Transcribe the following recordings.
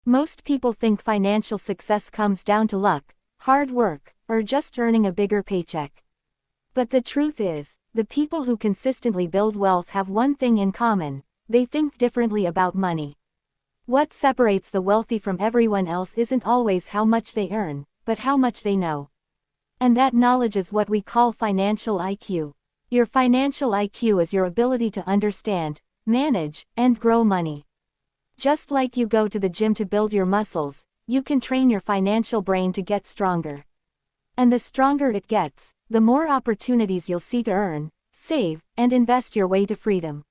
Most people think financial success comes down to luck, hard work, or just earning a bigger paycheck. But the truth is, the people who consistently build wealth have one thing in common: they think differently about money. What separates the wealthy from everyone else isn't always how much they earn, but how much they know. And that knowledge is what we call financial IQ. Your financial IQ is your ability to understand, manage, and grow money. Just like you go to the gym to build your muscles, you can train your financial brain to get stronger. And the stronger it gets, the more opportunities you'll see to earn, save, and invest your way to freedom.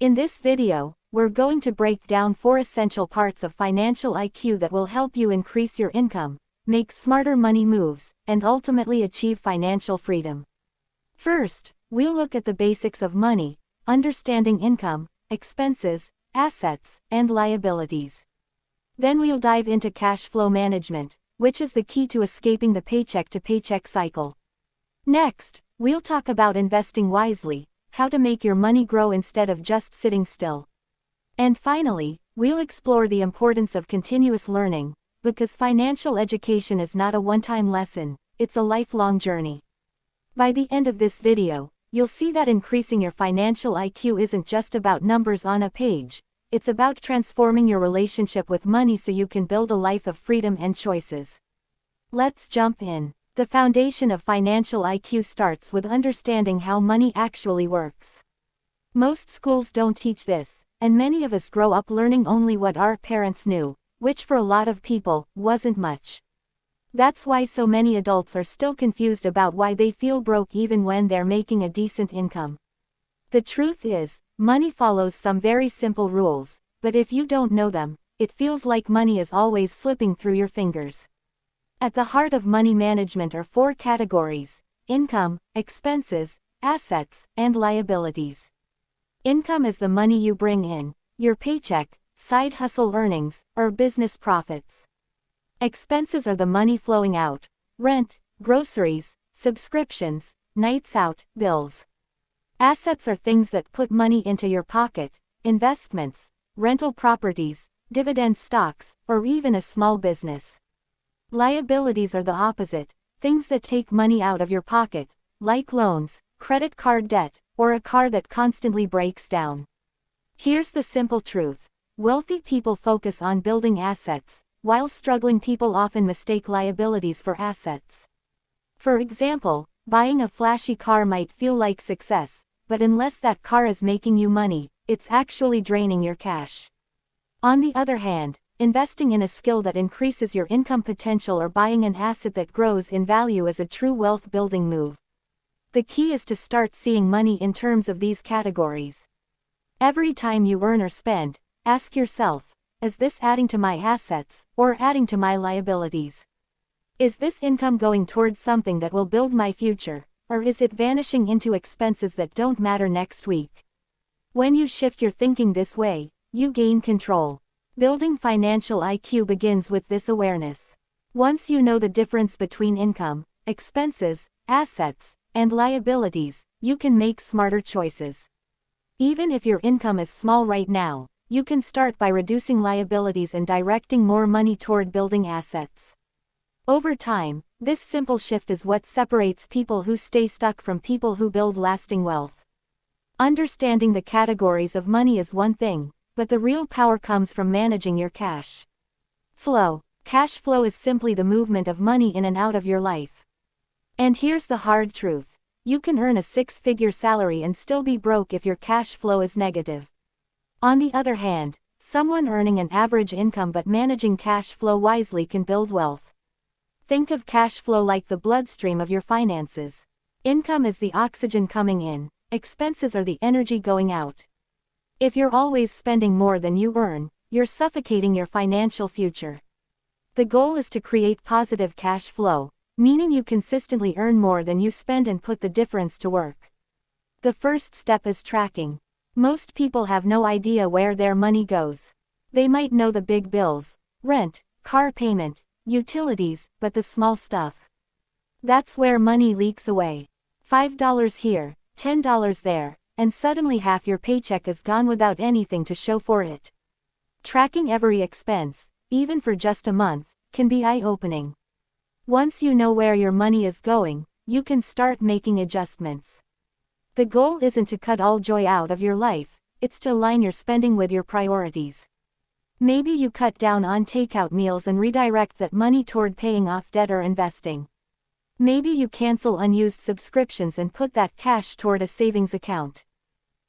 In this video, we're going to break down 4 essential parts of financial IQ that will help you increase your income, make smarter money moves, and ultimately achieve financial freedom. First, we'll look at the basics of money, understanding income, expenses, assets, and liabilities. Then we'll dive into cash flow management, which is the key to escaping the paycheck-to-paycheck cycle. Next, we'll talk about investing wisely, how to make your money grow instead of just sitting still. And finally, we'll explore the importance of continuous learning, because financial education is not a one-time lesson, it's a lifelong journey. By the end of this video, you'll see that increasing your financial IQ isn't just about numbers on a page, it's about transforming your relationship with money so you can build a life of freedom and choices. Let's jump in. The foundation of financial IQ starts with understanding how money actually works. Most schools don't teach this, and many of us grow up learning only what our parents knew, which for a lot of people, wasn't much. That's why so many adults are still confused about why they feel broke even when they're making a decent income. The truth is, money follows some very simple rules, but if you don't know them, it feels like money is always slipping through your fingers. At the heart of money management are 4 categories: income, expenses, assets, and liabilities. Income is the money you bring in, your paycheck, side hustle earnings, or business profits. Expenses are the money flowing out: rent, groceries, subscriptions, nights out, bills. Assets are things that put money into your pocket: investments, rental properties, dividend stocks, or even a small business. Liabilities are the opposite: things that take money out of your pocket, like loans, credit card debt, or a car that constantly breaks down. Here's the simple truth: wealthy people focus on building assets, while struggling people often mistake liabilities for assets. For example, buying a flashy car might feel like success, but unless that car is making you money, it's actually draining your cash. On the other hand, investing in a skill that increases your income potential or buying an asset that grows in value is a true wealth-building move. The key is to start seeing money in terms of these categories. Every time you earn or spend, ask yourself, is this adding to my assets, or adding to my liabilities? Is this income going towards something that will build my future, or is it vanishing into expenses that don't matter next week? When you shift your thinking this way, you gain control. Building financial IQ begins with this awareness. Once you know the difference between income, expenses, assets, and liabilities, you can make smarter choices. Even if your income is small right now, you can start by reducing liabilities and directing more money toward building assets. Over time, this simple shift is what separates people who stay stuck from people who build lasting wealth. Understanding the categories of money is one thing, but the real power comes from managing your cash flow. Cash flow is simply the movement of money in and out of your life. And here's the hard truth: you can earn a 6-figure salary and still be broke if your cash flow is negative. On the other hand, someone earning an average income but managing cash flow wisely can build wealth. Think of cash flow like the bloodstream of your finances. Income is the oxygen coming in, expenses are the energy going out. If you're always spending more than you earn, you're suffocating your financial future. The goal is to create positive cash flow, meaning you consistently earn more than you spend and put the difference to work. The first step is tracking. Most people have no idea where their money goes. They might know the big bills: rent, car payment, utilities, but the small stuff. That's where money leaks away. $5 here, $10 there, and suddenly half your paycheck is gone without anything to show for it. Tracking every expense, even for just a month, can be eye-opening. Once you know where your money is going, you can start making adjustments. The goal isn't to cut all joy out of your life, it's to align your spending with your priorities. Maybe you cut down on takeout meals and redirect that money toward paying off debt or investing. Maybe you cancel unused subscriptions and put that cash toward a savings account.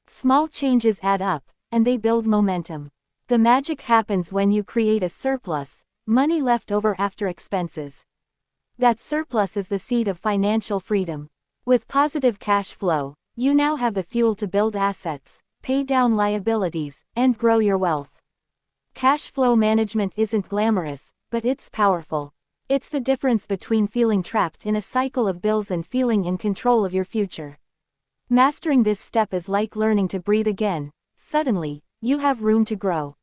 Small changes add up, and they build momentum. The magic happens when you create a surplus, money left over after expenses. That surplus is the seed of financial freedom. With positive cash flow, you now have the fuel to build assets, pay down liabilities, and grow your wealth. Cash flow management isn't glamorous, but it's powerful. It's the difference between feeling trapped in a cycle of bills and feeling in control of your future. Mastering this step is like learning to breathe again. Suddenly, you have room to grow.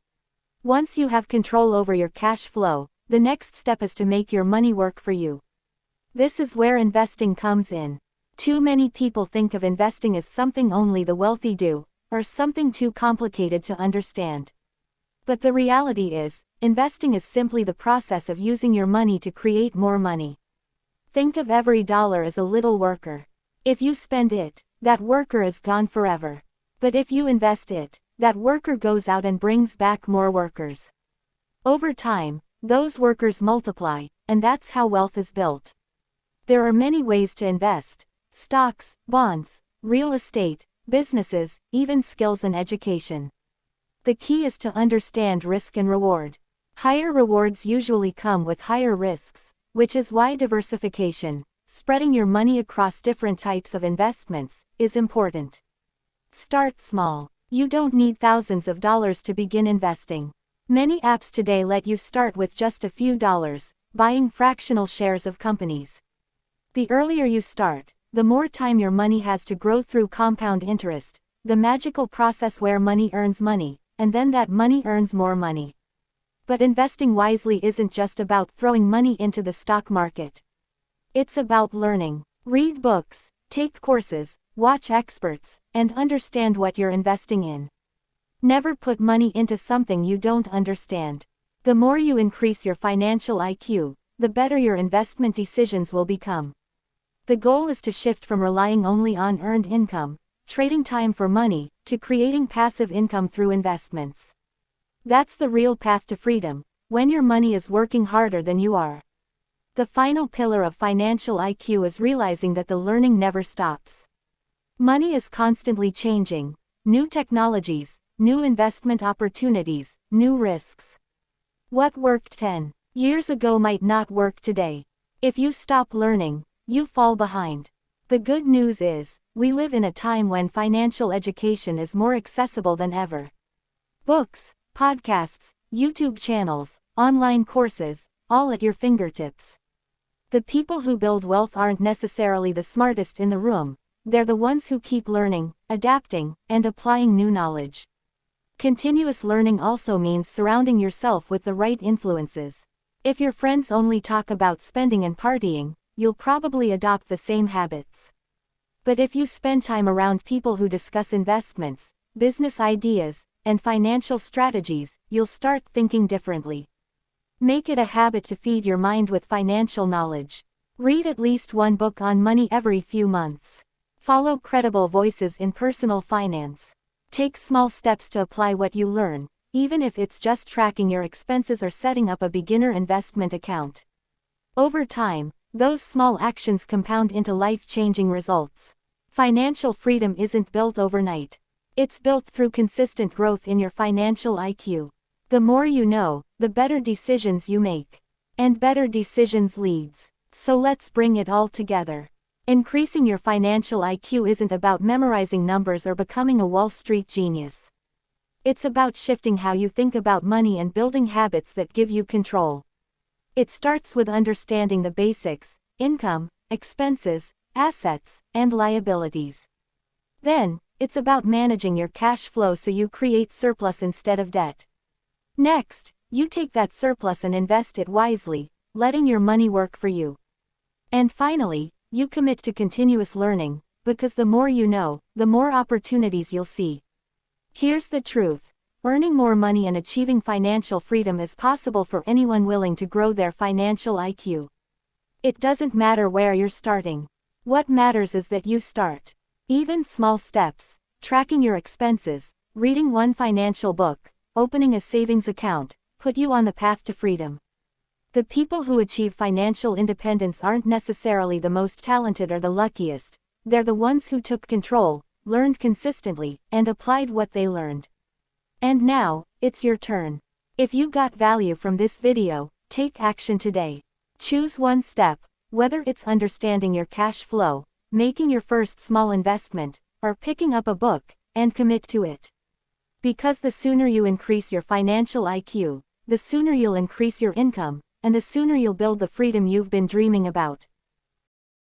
Once you have control over your cash flow, the next step is to make your money work for you. This is where investing comes in. Too many people think of investing as something only the wealthy do, or something too complicated to understand. But the reality is, investing is simply the process of using your money to create more money. Think of every dollar as a little worker. If you spend it, that worker is gone forever. But if you invest it, that worker goes out and brings back more workers. Over time, those workers multiply, and that's how wealth is built. There are many ways to invest: stocks, bonds, real estate, businesses, even skills and education. The key is to understand risk and reward. Higher rewards usually come with higher risks, which is why diversification, spreading your money across different types of investments, is important. Start small. You don't need thousands of dollars to begin investing. Many apps today let you start with just a few dollars, buying fractional shares of companies. The earlier you start, the more time your money has to grow through compound interest, the magical process where money earns money, and then that money earns more money. But investing wisely isn't just about throwing money into the stock market. It's about learning. Read books, take courses, watch experts, and understand what you're investing in. Never put money into something you don't understand. The more you increase your financial IQ, the better your investment decisions will become. The goal is to shift from relying only on earned income, trading time for money, to creating passive income through investments. That's the real path to freedom, when your money is working harder than you are. The final pillar of financial IQ is realizing that the learning never stops. Money is constantly changing. New technologies, new investment opportunities, new risks. What worked 10 years ago might not work today. If you stop learning, you fall behind. The good news is, we live in a time when financial education is more accessible than ever. Books, podcasts, YouTube channels, online courses, all at your fingertips. The people who build wealth aren't necessarily the smartest in the room, they're the ones who keep learning, adapting, and applying new knowledge. Continuous learning also means surrounding yourself with the right influences. If your friends only talk about spending and partying, you'll probably adopt the same habits. But if you spend time around people who discuss investments, business ideas, and financial strategies, you'll start thinking differently. Make it a habit to feed your mind with financial knowledge. Read at least one book on money every few months. Follow credible voices in personal finance. Take small steps to apply what you learn, even if it's just tracking your expenses or setting up a beginner investment account. Over time, those small actions compound into life-changing results. Financial freedom isn't built overnight. It's built through consistent growth in your financial IQ. The more you know, the better decisions you make. And better decisions leads. So let's bring it all together. Increasing your financial IQ isn't about memorizing numbers or becoming a Wall Street genius. It's about shifting how you think about money and building habits that give you control. It starts with understanding the basics: income, expenses, assets, and liabilities. Then, it's about managing your cash flow so you create surplus instead of debt. Next, you take that surplus and invest it wisely, letting your money work for you. And finally, you commit to continuous learning, because the more you know, the more opportunities you'll see. Here's the truth. Earning more money and achieving financial freedom is possible for anyone willing to grow their financial IQ. It doesn't matter where you're starting. What matters is that you start. Even small steps, tracking your expenses, reading one financial book, opening a savings account, put you on the path to freedom. The people who achieve financial independence aren't necessarily the most talented or the luckiest. They're the ones who took control, learned consistently, and applied what they learned. And now, it's your turn. If you got value from this video, take action today. Choose one step, whether it's understanding your cash flow, making your first small investment, or picking up a book, and commit to it. Because the sooner you increase your financial IQ, the sooner you'll increase your income, and the sooner you'll build the freedom you've been dreaming about.